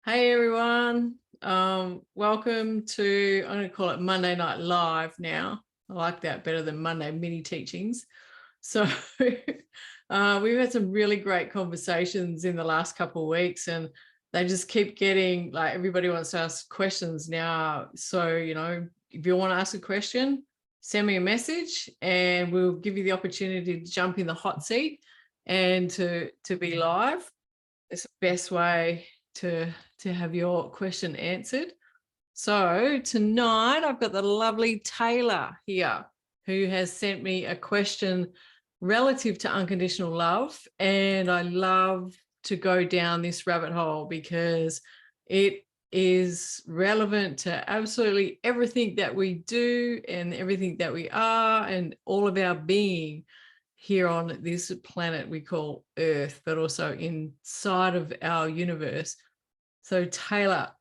Hey everyone, welcome to, I'm going to call it Monday Night Live now. I like that better than Monday mini teachings. So we've had some really great conversations in the last couple of weeks, and they just keep getting, like, everybody wants to ask questions now. So, if you want to ask a question, send me a message and we'll give you the opportunity to jump in the hot seat and to be live. It's the best way to have your question answered. So tonight I've got the lovely Taylah here, who has sent me a question relative to unconditional love, and I love to go down this rabbit hole because it is relevant to absolutely everything that we do and everything that we are and all of our being here on this planet we call Earth, but also inside of our universe. So Taylah,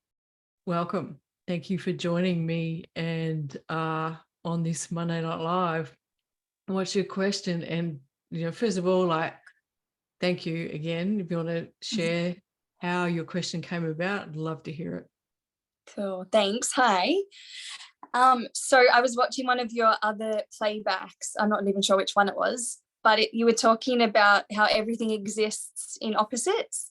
welcome. Thank you for joining me and on this Monday Night Live. What's your question? And first of all, thank you again. If you want to share how your question came about, I'd love to hear it. Cool, thanks. Hi. So I was watching one of your other playbacks. I'm not even sure which one it was, but you were talking about how everything exists in opposites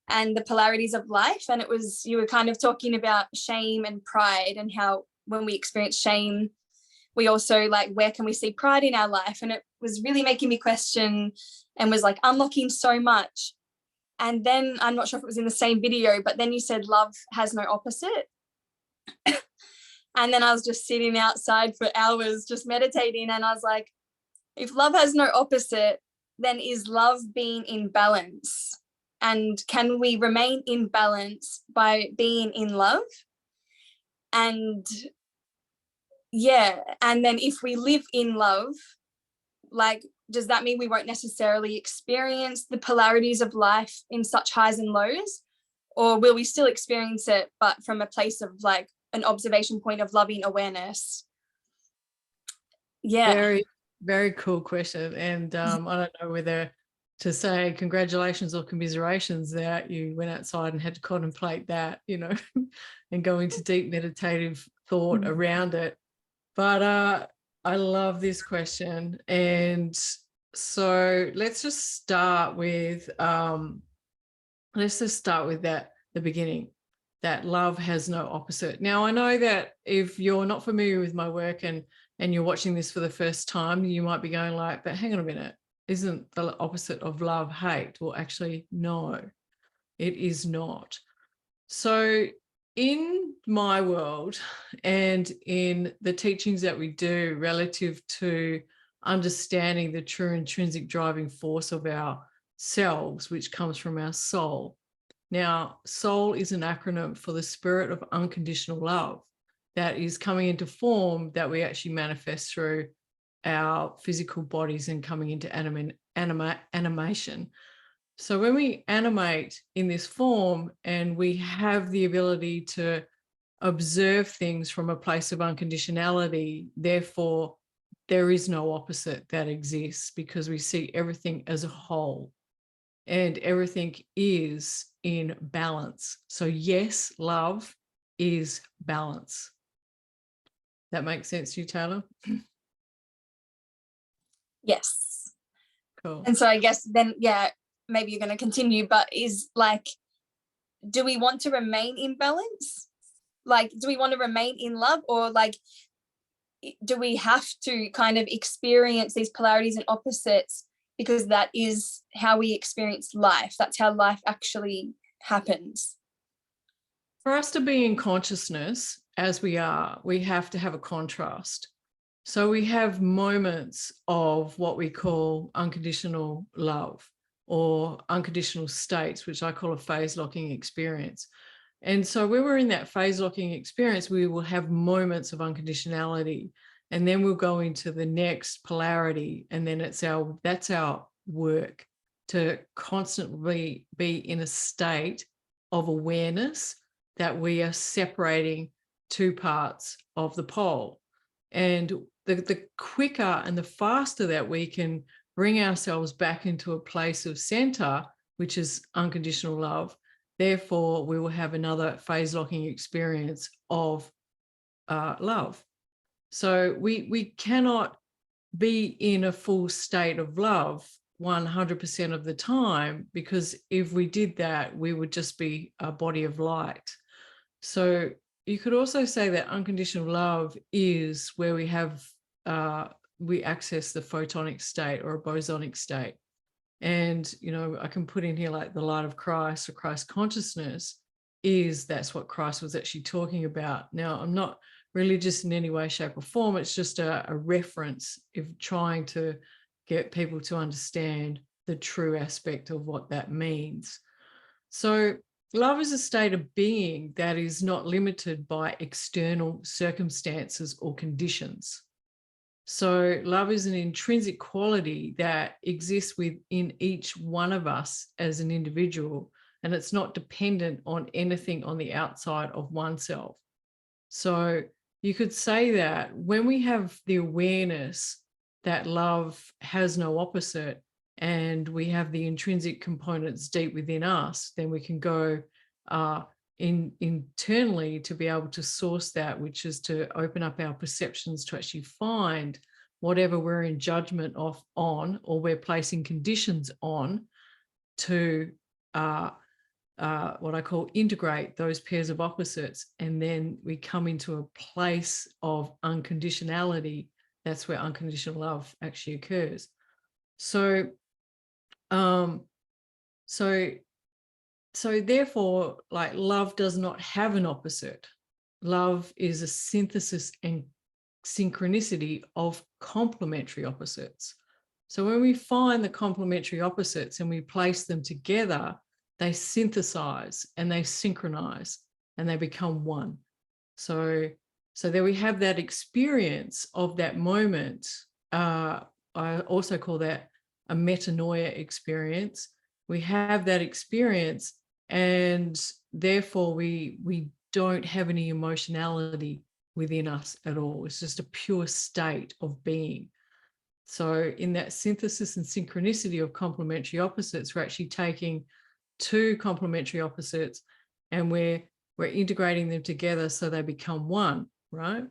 and the polarities of life. And you were kind of talking about shame and pride, and how when we experience shame, we also where can we see pride in our life? And it was really making me question and was unlocking so much. And then I'm not sure if it was in the same video, but then you said love has no opposite. And then I was just sitting outside for hours just meditating, and I was like, if love has no opposite, then is love being in balance? And can we remain in balance by being in love? And yeah, and then if we live in love, does that mean we won't necessarily experience the polarities of life in such highs and lows? Or will we still experience it, but from a place of an observation point of loving awareness? Yeah. Very, very cool question. And I don't know whether to say congratulations or commiserations that you went outside and had to contemplate that, and go into deep meditative thought around it. But I love this question. And so let's just start with the beginning, that love has no opposite. Now, I know that if you're not familiar with my work and you're watching this for the first time, you might be going but hang on a minute, isn't the opposite of love hate? Well, actually, no, it is not. So in my world and in the teachings that we do relative to understanding the true intrinsic driving force of ourselves, which comes from our soul. Now, soul is an acronym for the spirit of unconditional love that is coming into form that we actually manifest through our physical bodies and coming into animation. So when we animate in this form and we have the ability to observe things from a place of unconditionality, therefore there is no opposite that exists, because we see everything as a whole and everything is in balance. So yes, love is balance. That makes sense to you, Taylah? Yes. Cool. And so I guess then, yeah, maybe you're going to continue, but is do we want to remain in balance? Do we want to remain in love, or do we have to kind of experience these polarities and opposites because that is how we experience life? That's how life actually happens. For us to be in consciousness as we are, we have to have a contrast. So we have moments of what we call unconditional love or unconditional states, which I call a phase locking experience. And so when we're in that phase locking experience, we will have moments of unconditionality, and then we'll go into the next polarity. And then that's our work, to constantly be in a state of awareness that we are separating two parts of the pole. And the quicker and the faster that we can bring ourselves back into a place of center, which is unconditional love. Therefore, we will have another phase locking experience of love. So we cannot be in a full state of love 100% of the time, because if we did that, we would just be a body of light. So you could also say that unconditional love is where we have we access the photonic state or a bosonic state. And, you know, I can put in here like the light of Christ or Christ consciousness that's what Christ was actually talking about. Now, I'm not religious in any way, shape or form. It's just a reference of trying to get people to understand the true aspect of what that means. So love is a state of being that is not limited by external circumstances or conditions. So love is an intrinsic quality that exists within each one of us as an individual, and it's not dependent on anything on the outside of oneself. So you could say that when we have the awareness that love has no opposite, and we have the intrinsic components deep within us, then we can go internally to be able to source that, which is to open up our perceptions to actually find whatever we're in judgment of on, or we're placing conditions on, to what I call integrate those pairs of opposites. And then we come into a place of unconditionality. That's where unconditional love actually occurs. So therefore, like, love does not have an opposite. Love is a synthesis and synchronicity of complementary opposites. So when we find the complementary opposites and we place them together, they synthesize and they synchronize and they become one. So there we have that experience of that moment. I also call that a metanoia experience. We have that experience, and therefore we don't have any emotionality within us at all. It's just a pure state of being. So in that synthesis and synchronicity of complementary opposites, we're actually taking two complementary opposites and we're integrating them together so they become one, right?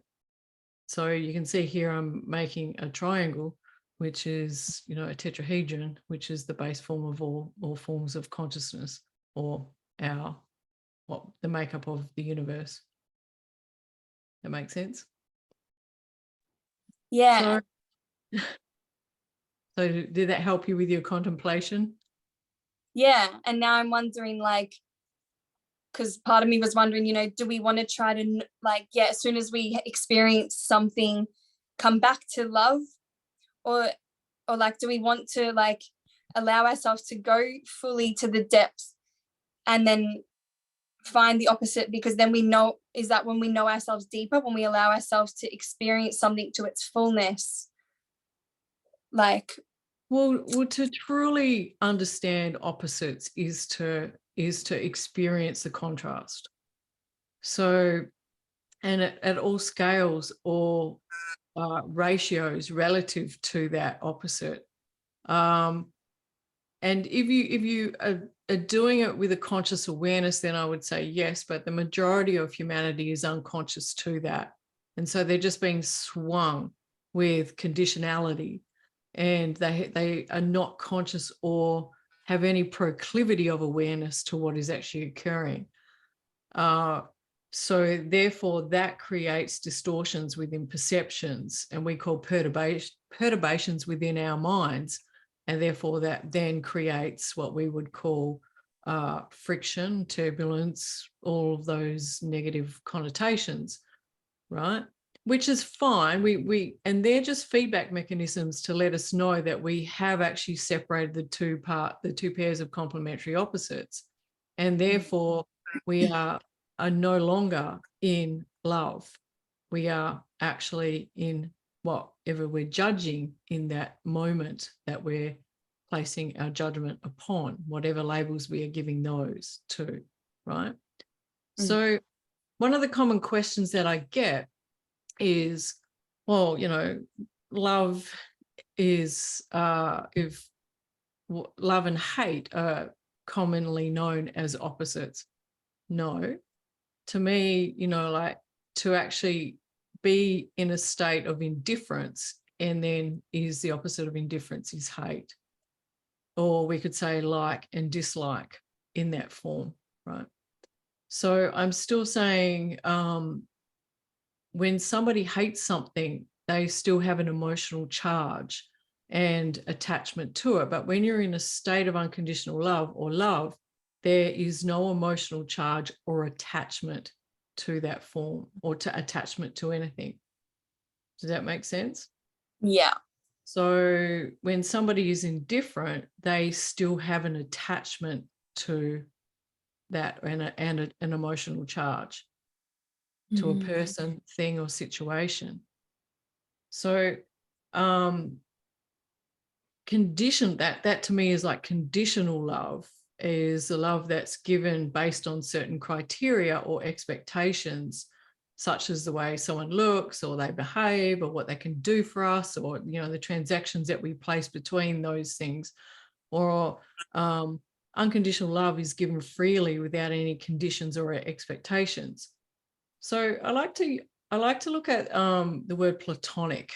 So you can see here I'm making a triangle, which is, you know, a tetrahedron, which is the base form of all forms of consciousness, or the makeup of the universe. That makes sense? Yeah. So did that help you with your contemplation? Yeah. And now I'm wondering, like, because part of me was wondering, you know, do we want to try to, like, yeah, as soon as we experience something, come back to love, or like, do we want to, like, allow ourselves to go fully to the depth and then find the opposite? Because then we know, is that when we know ourselves deeper, when we allow ourselves to experience something to its fullness? Like, well, to truly understand opposites is to experience the contrast. So, and at all scales or ratios relative to that opposite. And if you are doing it with a conscious awareness, then I would say yes, but the majority of humanity is unconscious to that. And so they're just being swung with conditionality, and they are not conscious or have any proclivity of awareness to what is actually occurring. So therefore that creates distortions within perceptions, and we call perturbations within our minds. And therefore that then creates what we would call friction, turbulence, all of those negative connotations, right? Which is fine. And they're just feedback mechanisms to let us know that we have actually separated the two pairs of complementary opposites. And therefore we are no longer in love. We are actually in whatever we're judging in that moment that we're placing our judgment upon, whatever labels we are giving those to, right? So one of the common questions that I get is, well, you know, love is if love and hate are commonly known as opposites. No, to me, you know, like to actually be in a state of indifference, and then is the opposite of indifference is hate. Or we could say like and dislike in that form, right? So I'm still saying when somebody hates something, they still have an emotional charge and attachment to it. But when you're in a state of unconditional love or love, there is no emotional charge or attachment to that form or to attachment to anything. Does that make sense? Yeah. So when somebody is indifferent, they still have an attachment to that and an emotional charge to a person, thing, or situation. So condition, that to me is like conditional love, is a love that's given based on certain criteria or expectations, such as the way someone looks or they behave or what they can do for us, or, you know, the transactions that we place between those things. Or unconditional love is given freely without any conditions or expectations. So I like to look at the word platonic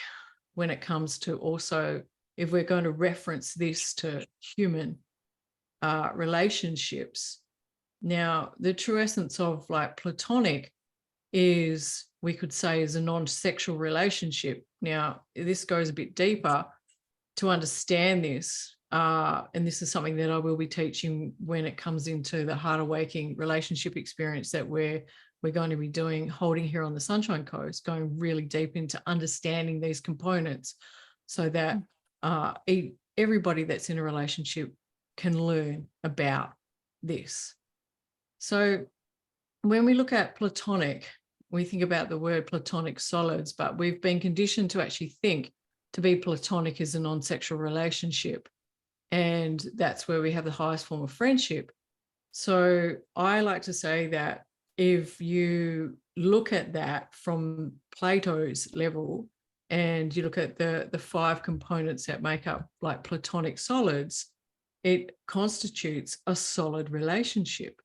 when it comes to, also, if we're going to reference this to human relationships. Now, the true essence of like platonic is, we could say, is a non-sexual relationship. Now, this goes a bit deeper to understand this. And this is something that I will be teaching when it comes into the heart awakening relationship experience that we're going to be holding here on the Sunshine Coast, going really deep into understanding these components so that everybody that's in a relationship can learn about this. So when we look at platonic, we think about the word platonic solids, but we've been conditioned to actually think to be platonic is a non-sexual relationship. And that's where we have the highest form of friendship. So I like to say that if you look at that from Plato's level, and you look at the 5 components that make up like platonic solids, it constitutes a solid relationship.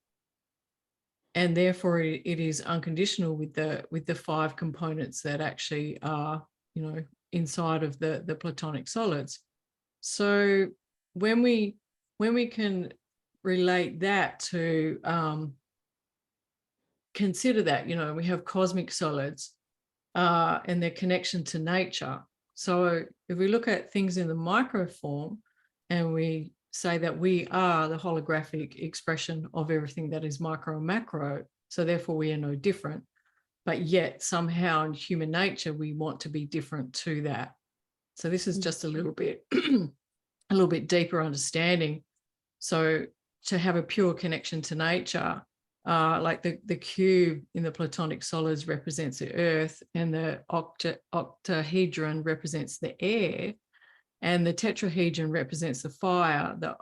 And therefore it is unconditional with the 5 components that actually are, you know, inside of the platonic solids. So when we can relate that to consider that, you know, we have cosmic solids and their connection to nature. So if we look at things in the micro form and we say that we are the holographic expression of everything that is micro and macro, so therefore we are no different, but yet somehow in human nature we want to be different to that. So this is just a little bit a little bit deeper understanding. So to have a pure connection to nature, like the cube in the platonic solids represents the earth, and the octahedron represents the air, and the tetrahedron represents the fire, the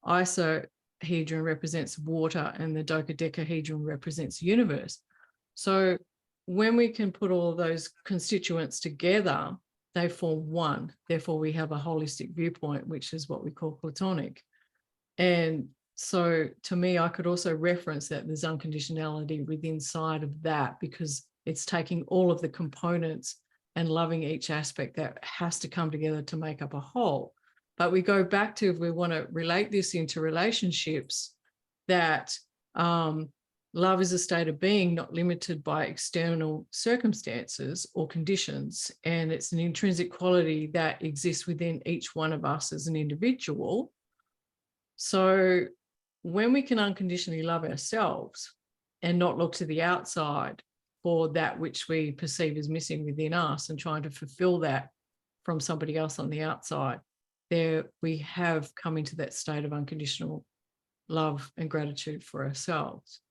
isohedron represents water, and the dodecahedron represents the universe. So when we can put all of those constituents together, they form one. Therefore, we have a holistic viewpoint, which is what we call platonic. And so to me, I could also reference that there's unconditionality within inside of that, because it's taking all of the components and loving each aspect that has to come together to make up a whole. But we go back to, if we want to relate this into relationships, that love is a state of being not limited by external circumstances or conditions. And it's an intrinsic quality that exists within each one of us as an individual. So when we can unconditionally love ourselves and not look to the outside for that which we perceive as missing within us and trying to fulfill that from somebody else on the outside, there we have come into that state of unconditional love and gratitude for ourselves.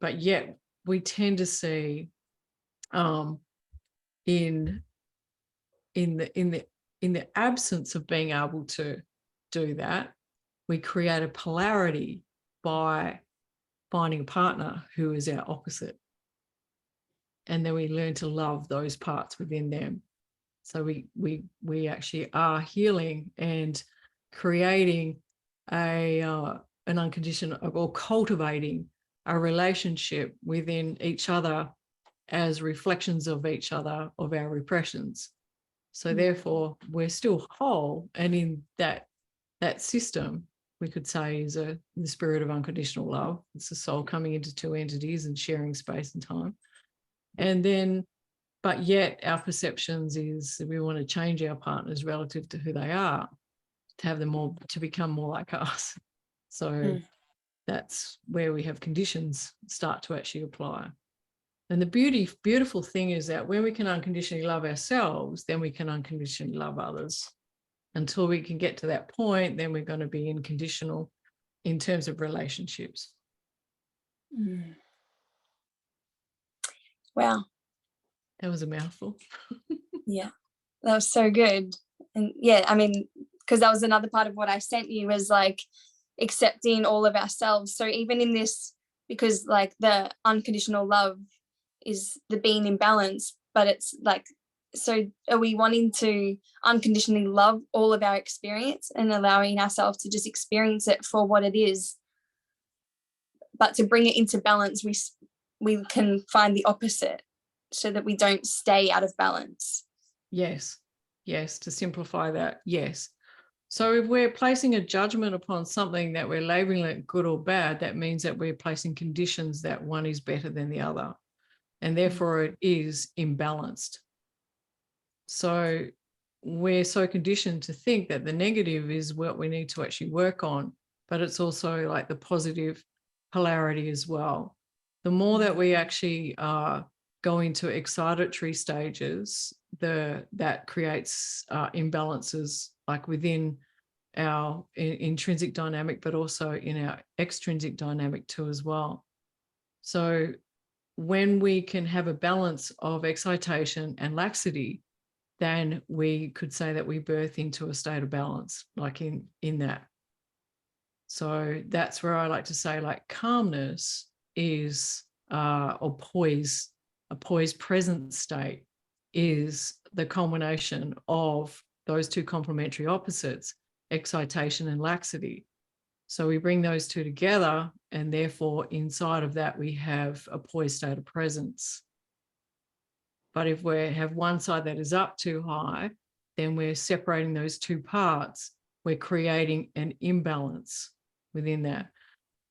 But yet we tend to see in the absence of being able to do that, we create a polarity by finding a partner who is our opposite. And then we learn to love those parts within them. So we actually are healing and creating an unconditional, or cultivating a relationship within each other as reflections of each other, of our repressions. So therefore we're still whole, and in that system we could say is the spirit of unconditional love. It's the soul coming into two entities and sharing space and time. And then, but yet our perceptions is that we want to change our partners relative to who they are, to have them more, to become more like us. So that's where we have conditions start to actually apply. And the beautiful thing is that when we can unconditionally love ourselves, then we can unconditionally love others. Until we can get to that point, then we're going to be unconditional in terms of relationships. Wow. That was a mouthful. Yeah, that was so good. And yeah, I mean, because that was another part of what I sent you, was like accepting all of ourselves. So even in this, because like the unconditional love is the being in balance, but it's like, so are we wanting to unconditionally love all of our experience and allowing ourselves to just experience it for what it is, but to bring it into balance, we can find the opposite so that we don't stay out of balance. Yes, to simplify that, yes. So if we're placing a judgment upon something that we're labeling it good or bad, that means that we're placing conditions that one is better than the other, and therefore it is imbalanced. So we're so conditioned to think that the negative is what we need to actually work on, but it's also like the positive polarity as well. The more that we actually go into excitatory stages, that creates imbalances, like within our intrinsic dynamic, but also in our extrinsic dynamic too as well. So when we can have a balance of excitation and laxity, then we could say that we birth into a state of balance, like in that. So that's where I like to say, like, calmness is, or poise, a poised present state is the culmination of those two complementary opposites, excitation and laxity. So we bring those two together, and therefore inside of that we have a poised state of presence. But if we have one side that is up too high, then we're separating those two parts. We're creating an imbalance within that.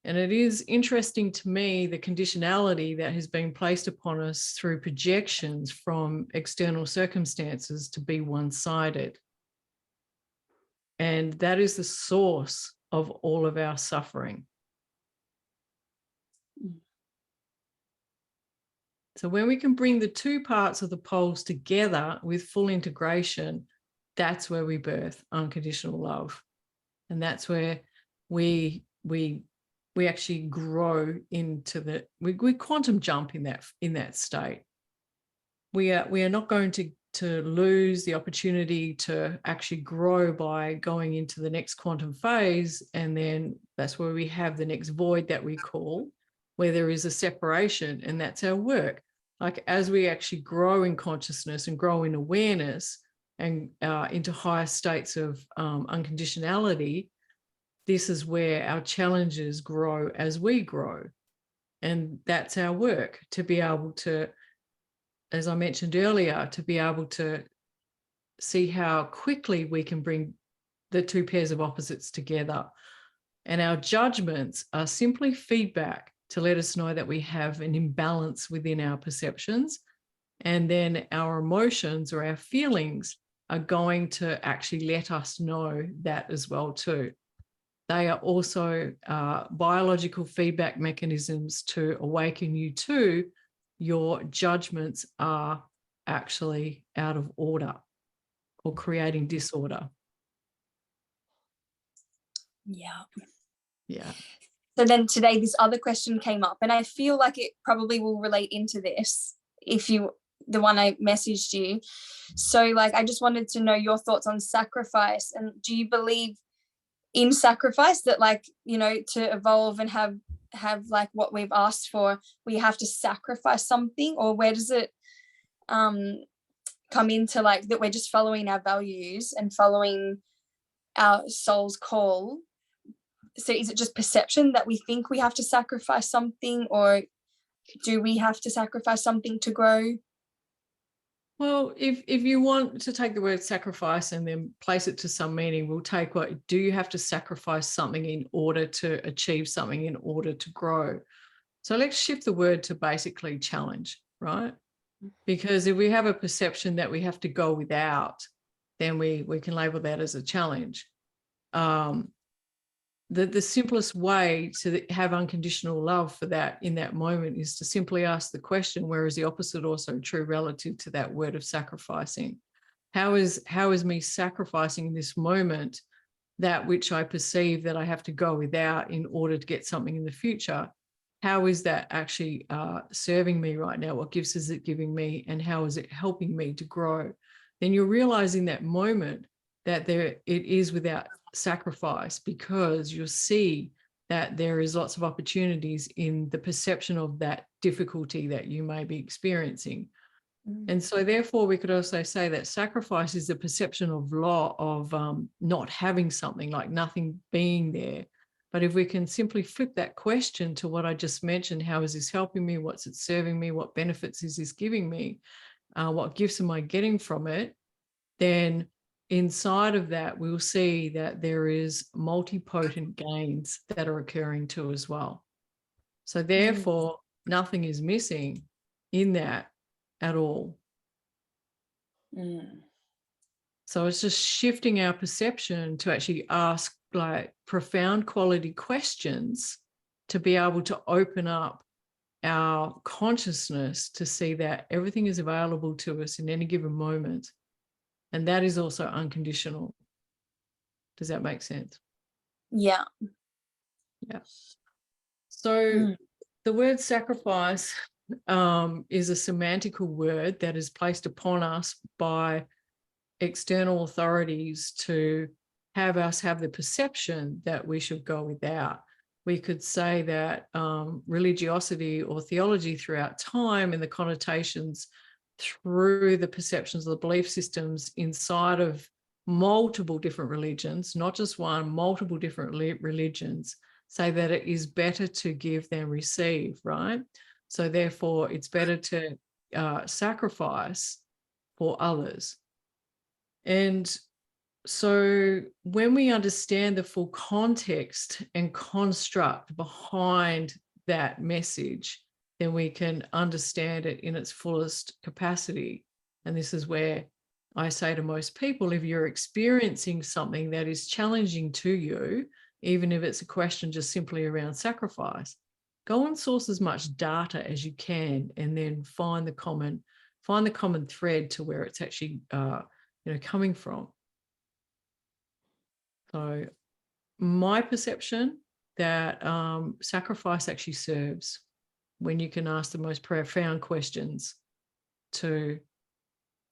And it is interesting to me, the conditionality that has been placed upon us through projections from external circumstances to be one-sided. And that is the source of all of our suffering. So when we can bring the two parts of the poles together with full integration, that's where we birth unconditional love. And that's where we actually grow into we quantum jump in that state. We are not going to lose the opportunity to actually grow by going into the next quantum phase. And then that's where we have the next void that we call, where there is a separation, and that's our work. Like, as we actually grow in consciousness and grow in awareness and into higher states of unconditionality, this is where our challenges grow as we grow. And that's our work, to be able to, as I mentioned earlier, to be able to see how quickly we can bring the two pairs of opposites together. And our judgments are simply feedback to let us know that we have an imbalance within our perceptions. And then our emotions or our feelings are going to actually let us know that as well too. They are also biological feedback mechanisms to awaken you to your judgments are actually out of order or creating disorder. Yeah. So then today this other question came up, and I feel like it probably will relate into this, the one I messaged you. So like, I just wanted to know your thoughts on sacrifice, and do you believe in sacrifice, that like, to evolve and have like what we've asked for, we have to sacrifice something? Or where does it come into, like, that we're just following our values and following our soul's call, So is it just perception that we think we have to sacrifice something, or do we have to sacrifice something to grow? Well, if you want to take the word sacrifice and then place it to some meaning, we'll take what, do you have to sacrifice something in order to achieve something, in order to grow? So let's shift the word to basically challenge, right? Because if we have a perception that we have to go without, then we can label that as a challenge. The simplest way to have unconditional love for that in that moment is to simply ask the question, where is the opposite also true relative to that word of sacrificing? How is me sacrificing in this moment that which I perceive that I have to go without in order to get something in the future? How is that actually serving me right now? What gifts is it giving me? And how is it helping me to grow? Then you're realizing that moment that it is without sacrifice, because you'll see that there is lots of opportunities in the perception of that difficulty that you may be experiencing. And so therefore we could also say that sacrifice is the perception of not having something, like nothing being there. But if we can simply flip that question to what I just mentioned, how is this helping me? What's it serving me? What benefits is this giving me? What gifts am I getting from it? Then inside of that, we'll see that there is multipotent gains that are occurring too as well. So therefore, nothing is missing in that at all. So it's just shifting our perception to actually ask like profound quality questions to be able to open up our consciousness to see that everything is available to us in any given moment. And that is also unconditional. Does that make sense? Yeah. Yeah. So the word sacrifice is a semantical word that is placed upon us by external authorities to have us have the perception that we should go without. We could say that religiosity or theology throughout time and the connotations through the perceptions of the belief systems inside of multiple different religions, not just one, multiple different religions, say that it is better to give than receive, right? So therefore, it's better to sacrifice for others. And so when we understand the full context and construct behind that message, then we can understand it in its fullest capacity. And this is where I say to most people, if you're experiencing something that is challenging to you, even if it's a question just simply around sacrifice, go and source as much data as you can, and then find the common thread to where it's actually coming from. So my perception that sacrifice actually serves when you can ask the most profound questions to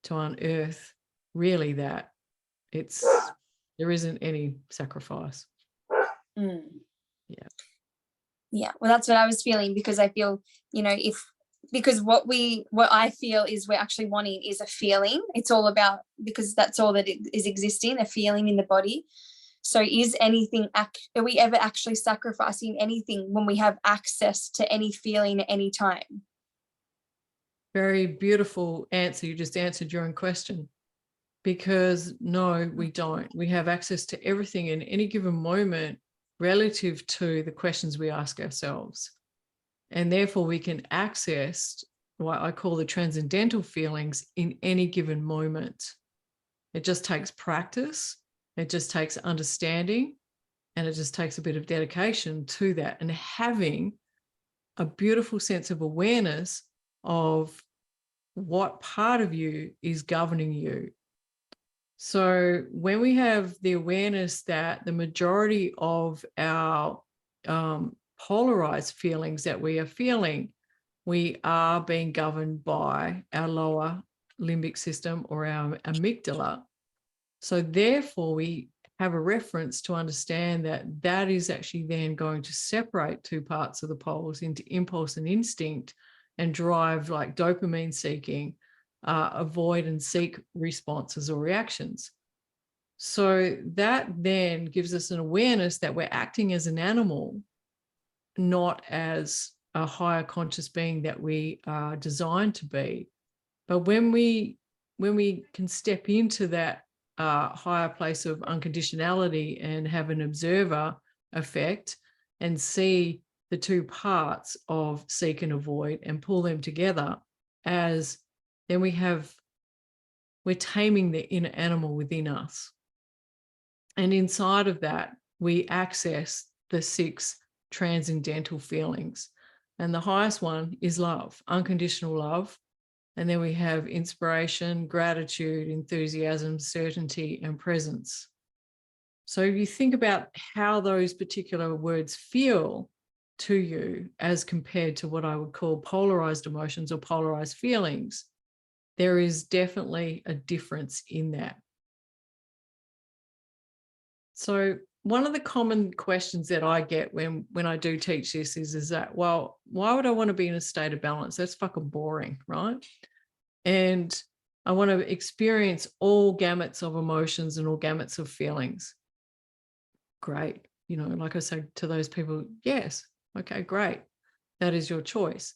unearth really that there isn't any sacrifice. Yeah, well, that's what I was feeling, because I feel, because what I feel is we're actually wanting is a feeling. It's all about, because that's all that is existing, a feeling in the body. So are we ever actually sacrificing anything when we have access to any feeling at any time? Very beautiful answer. You just answered your own question. Because no, we don't. We have access to everything in any given moment relative to the questions we ask ourselves. And therefore we can access what I call the transcendental feelings in any given moment. It just takes practice. It just takes understanding, and it just takes a bit of dedication to that, and having a beautiful sense of awareness of what part of you is governing you. So when we have the awareness that the majority of our polarized feelings that we are feeling, we are being governed by our lower limbic system or our amygdala. So therefore, we have a reference to understand that is actually then going to separate two parts of the poles into impulse and instinct, and drive like dopamine seeking, avoid and seek responses or reactions. So that then gives us an awareness that we're acting as an animal, not as a higher conscious being that we are designed to be. But when we can step into that higher place of unconditionality and have an observer effect and see the two parts of seek and avoid and pull them together, as then we're taming the inner animal within us. And inside of that, we access the 6 transcendental feelings. And the highest one is love, unconditional love. And then we have inspiration, gratitude, enthusiasm, certainty, and presence. So if you think about how those particular words feel to you as compared to what I would call polarized emotions or polarized feelings, there is definitely a difference in that. So one of the common questions that I get when I do teach this is that, well, why would I want to be in a state of balance? That's fucking boring, right? And I want to experience all gamuts of emotions and all gamuts of feelings. Great. You know, like I say to those people, yes, okay, great. That is your choice.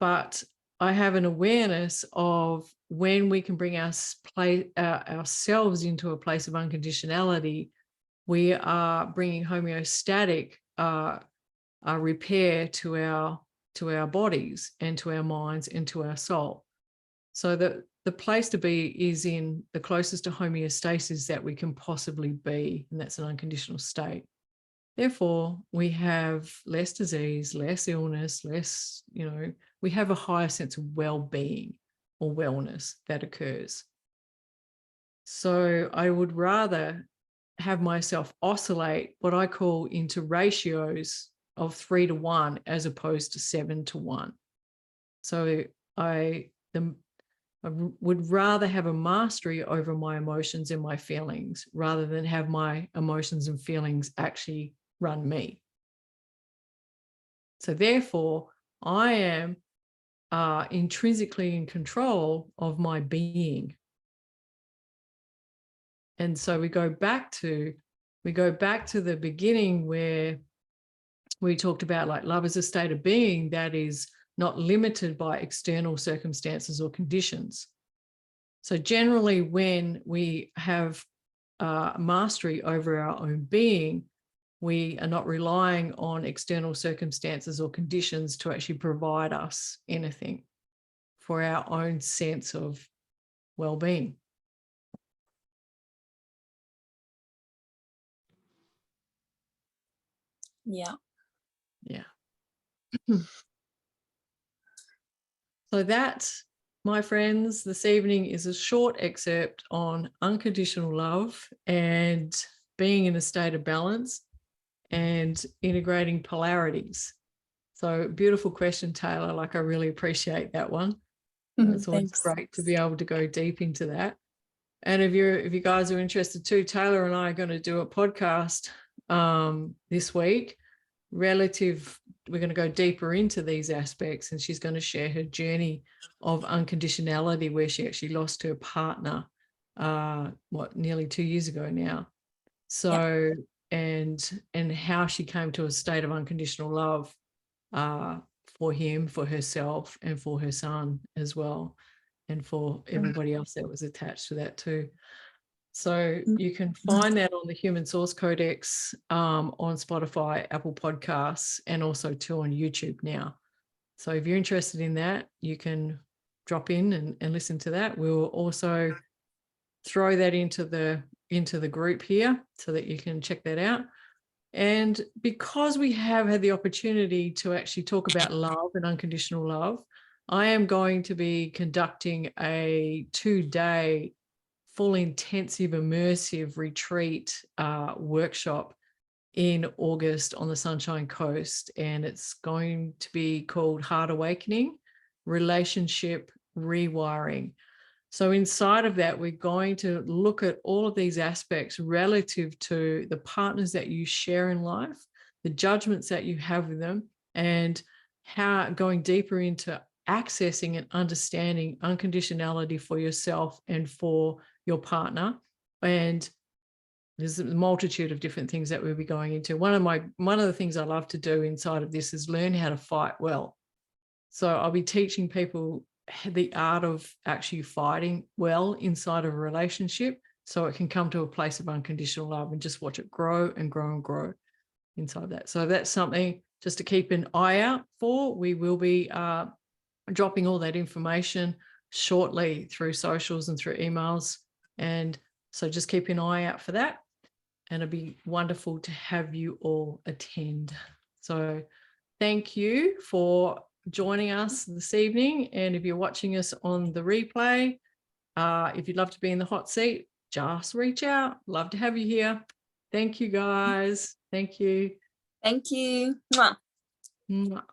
But I have an awareness of when we can bring ourselves into a place of unconditionality, we are bringing homeostatic repair to our bodies and to our minds and to our soul. So the place to be is in the closest to homeostasis that we can possibly be, and that's an unconditional state. Therefore, we have less disease, less illness, less, we have a higher sense of well-being or wellness that occurs. So I would rather have myself oscillate what I call into ratios of 3 to 1 as opposed to 7 to 1. So I would rather have a mastery over my emotions and my feelings rather than have my emotions and feelings actually run me. So therefore, I am intrinsically in control of my being. And so we go back to the beginning where we talked about like love is a state of being that is not limited by external circumstances or conditions. So generally when we have mastery over our own being, we are not relying on external circumstances or conditions to actually provide us anything for our own sense of well-being. Yeah. Yeah. So that, my friends, this evening is a short excerpt on unconditional love and being in a state of balance and integrating polarities. So beautiful question, Taylah. Like I really appreciate that one. It's always great to be able to go deep into that. And if you guys are interested too, Taylah and I are going to do a podcast this week we're going to go deeper into these aspects, and she's going to share her journey of unconditionality where she actually lost her partner nearly 2 years ago now. So and how she came to a state of unconditional love for him, for herself, and for her son as well, and for everybody else that was attached to that too. So you can find that on the Human Source Codex on Spotify, Apple Podcasts, and also too on YouTube now. So if you're interested in that, you can drop in and listen to that. We'll also throw that into the group here so that you can check that out. And because we have had the opportunity to actually talk about love and unconditional love, I am going to be conducting a 2-day full intensive immersive retreat workshop in August on the Sunshine Coast, and it's going to be called Heart Awakening, Relationship Rewiring. So inside of that, we're going to look at all of these aspects relative to the partners that you share in life, the judgments that you have with them, and how going deeper into accessing and understanding unconditionality for yourself and for your partner, and There's a multitude of different things that we'll be going into. One of the things I love to do inside of this is learn how to fight well. So I'll be teaching people the art of actually fighting well inside of a relationship, so it can come to a place of unconditional love and just watch it grow and grow and grow inside that. So that's something just to keep an eye out for. We will be dropping all that information shortly through socials and through emails. And so just keep an eye out for that. And it'd be wonderful to have you all attend. So thank you for joining us this evening. And if you're watching us on the replay, if you'd love to be in the hot seat, just reach out. Love to have you here. Thank you, guys. Thank you. Thank you. Mwah. Mwah.